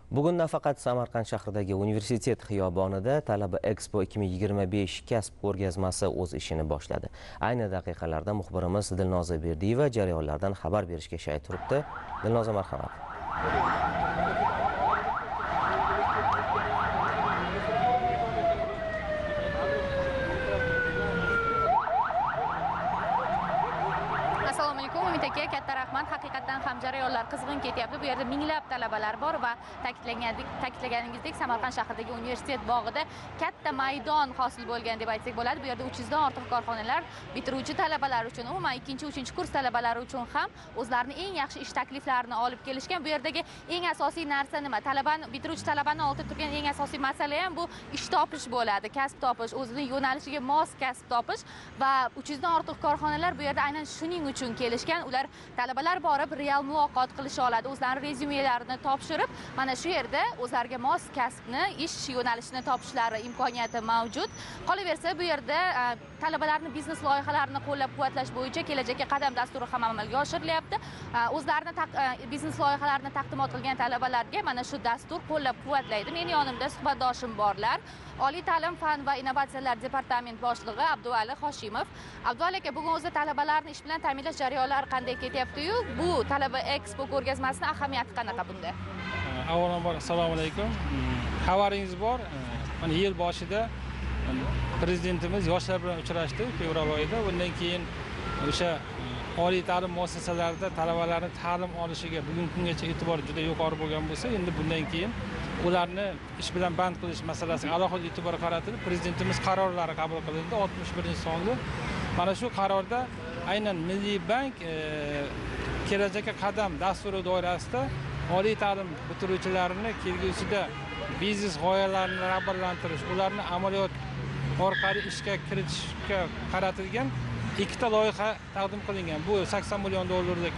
Bugun nafaqat Samarqand shahridagi Universitet xiyobonida Talaba Expo 2025 kasb ko'rgazmasi o'z ishini boshladi. Ayni daqiqalarda muxbirimiz Dilnoza Berdiyeva jarayonlardan xabar berishga shay turibdi. Dilnoza, marhamat. Assalomu alaykum, Umid aka, katta rahmat. Haqiqatan ham jarayonlar qizg'in ketyapti. Bu yerda minglab talabalar bor va ta'kidlaganingizdek Samarqand shahridagi universitet bog'ida katta maydon hosil bo'lgan deb aytsak bo'ladi. Bu yerda 300 dan ortiq korxonalar bitiruvchi talabalar uchun, umuman 2-3 kurs talabalari uchun ham o'zlarining eng yaxshi ish takliflarini olib kelishgan. Bu yerdagi eng asosiy narsa nima? Bitiruvchi talabani oldida turgan eng asosiy masala ham bu ish topish bo'ladi, kasb topish, o'zining yo'nalishiga mos kasb topish va 300 dan ortiq korxonalar bu yerda aynan shuning uchun kelishgan. Ular talabalar borib real muloqot qilisha oladi, o'zlarining rezumelarini topshirib, mana shu yerda o'zlariga mos kasbni, ish yo'nalishini topishlari imkoniyati mavjud. Qolaversa, bu yerda talabalarning biznes loyihalarini qo'llab-quvvatlash bo'yicha kelajakka qadam dasturi ham amalga oshirilyapti. O'zlarining biznes loyihalarini taqdimot qilgan talabalarga mana shu dastur qo'llab-quvvatlaydi. Meni yonimda suhbatdoshim borlar. Oliy ta'lim fan va innovatsiyalar departament boshlig'i Abduvali Hoshimov. Abduvali aka, bugun o'zi talabalarni ish bilan ta'minlash jarayonlari qanday ketyapti-yu, bu Talaba Expo ko'rgazmasining ahamiyati qanaqa bunda? Avvalambor assalomu alaykum. Xabaringiz bor. Mana yil boshida prezidentimiz yoshlar bilan uchrashdi fevral oyida. Bundan keyin o'sha oliy ta'lim muassasalarida talabalarning ta'lim olishiga bugungi kungacha e'tibor juda yuqori bo'lgan bo'lsa, endi bundan keyin ularni ish bilan band qilish masalasiga alohida e'tibor qaratilib, prezidentimiz qarorlari qabul qilindi. 61-sonli. Mana shu qarorda aynan Milliy bank kelajakka qadam dasturi doirasida oliy ta'lim bitiruvchilarini kelgusida biznes g'oyalarini rag'batlantirish, ularni amaliyot orqali ishga kiritishga qaratilgan ikkita loyiha taqdim qilingan. Bu 80 million dollarlik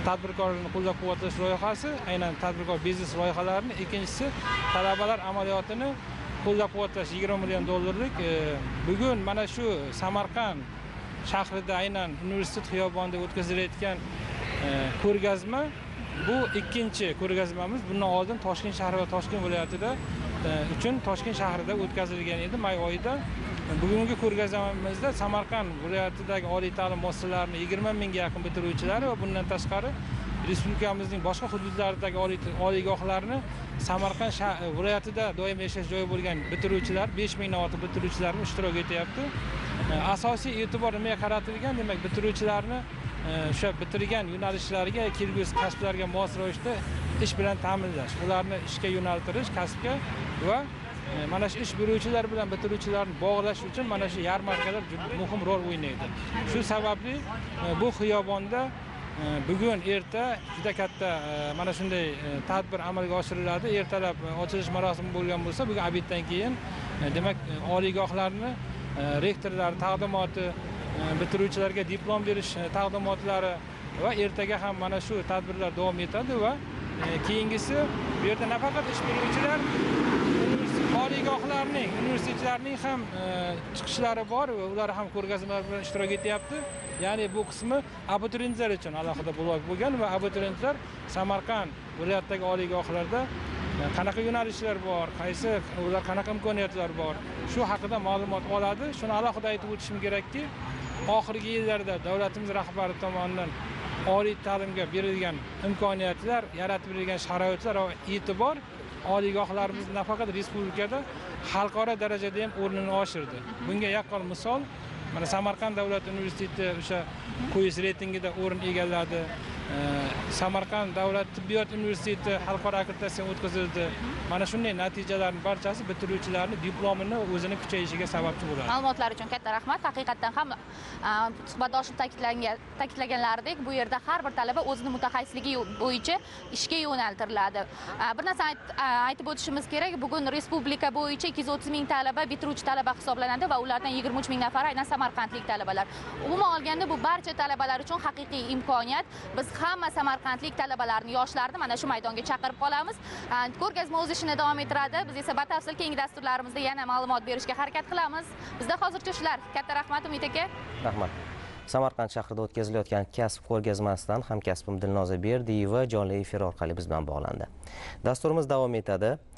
tadbirkorlarni qo'llab-quvvatlash loyihasi, aynan tadbirkor biznes loyihalarini, ikkinchisi talabalar amaliyotini qo'llab-quvvatlash 20 million dollarlik. Bugun mana shu Samarqand shahrida aynan universitet xiyobonida o'tkazilayotgan ko'rgazma bu ikkinchi ko'rgazmamiz. Bundan oldin Toshkent shahri va Toshkent viloyatida uchun Toshkent shahrida o'tkazilgan edi may oyida. Bugungi ko'rgazmamizda Samarqand viloyatidagi oliy ta'lim muassasalarining 20 mingga yaqin bitiruvchilari va bundan tashqari respublikamizning boshqa hududlaridagi oliygohlarni Samarqand viloyatida doim yashash joyi bo'lgan bitiruvchilar, 5 mingdan ortiq bitiruvchilarni ishtirok etyapti. Asosiy e'tibor nimaga qaratilgan? Demak, bitiruvchilarni o'sha bitirgan yo'nalishlariga, kelgusi kasblarga mos ravishda ish bilan ta'minlash, ularni ishga yo'naltirish, kasbga va mana shu ish beruvchilar bilan bitiruvchilarni bog'lash uchun mana shu yarmarkalar juda muhim rol o'ynaydi. Shu sababli bu xiyobonda bugun erta juda katta mana shunday tadbir amalga oshiriladi. Ertalab ochilish marosimi bo'lgan bo'lsa, bugun obeddan keyin demak oliygohlarni rektorlar taqdimoti, bitiruvchilarga diplom berish taqdimotlari va ertaga ham mana shu tadbirlar davom etadi va keyingisi bu yerda nafaqat ish beruvchilar, oliygohlarning, universitetlarning ham chiqishlari bor va ular ham ko'rgazmalar bilan ishtirok etyapti. Ya'ni bu qismi abituriyentlar uchun alohida blok bo'lgan va abituriyentlar Samarqand viloyatidagi oliygohlarda qanaqa yo'nalishlar bor, ular qanaqa imkoniyatlar bor, shu haqida ma'lumot oladi. Shuni alohida aytib o'tishim kerakki, oxirgi yillarda davlatimiz rahbari tomonidan oliy ta'limga berilgan imkoniyatlar, yaratib berilgan sharoitlar va e'tibor oliygohlarimiz nafaqat respublikada, xalqaro darajada ham o'rnini oshirdi. Bunga yaqqol misol mana Samarqand davlat universiteti o'sha quyish reytingida o'rin egalladi. Samarqand davlat tibbiyot universiteti xalqaro akkreditatsiyadan o'tkazildi. Mana shunday natijalarning barchasi bitiruvchilarning diplomini o'zini kuchayishiga sababchi bo'ladi. Ma'lumotlar uchun katta rahmat. Haqiqatan ham suhbatdoshim ta'kidlaganlaridek, bu yerda har bir talaba o'zining mutaxassisligi bo'yicha ishga yo'naltiriladi. Bir narsa aytib o'tishimiz kerak. Bugun respublika bo'yicha 230 ming talaba bitiruvchi talaba hisoblanadi va ulardan 23 ming nafari aynan samarqandlik talabalar. Umuman olganda bu barcha talabalar uchun haqiqiy imkoniyat. Biz hamma samarqandlik talabalarni, yoshlarni mana shu maydonga chaqirib qolamiz. Ko'rgazma o'z ishini davom ettiradi. Biz esa batafsil keyingi dasturlarimizda yana ma'lumot berishga harakat qilamiz. Bizda hozircha shular. Katta rahmat Umid aka. Rahmat. Samarqand shahrida o'tkazilayotgan kasb ko'rgazmasidan hamkasbim Dilnoza Berdiyeva jonli efir orqali biz bilan bog'landi. Dasturimiz davom etadi.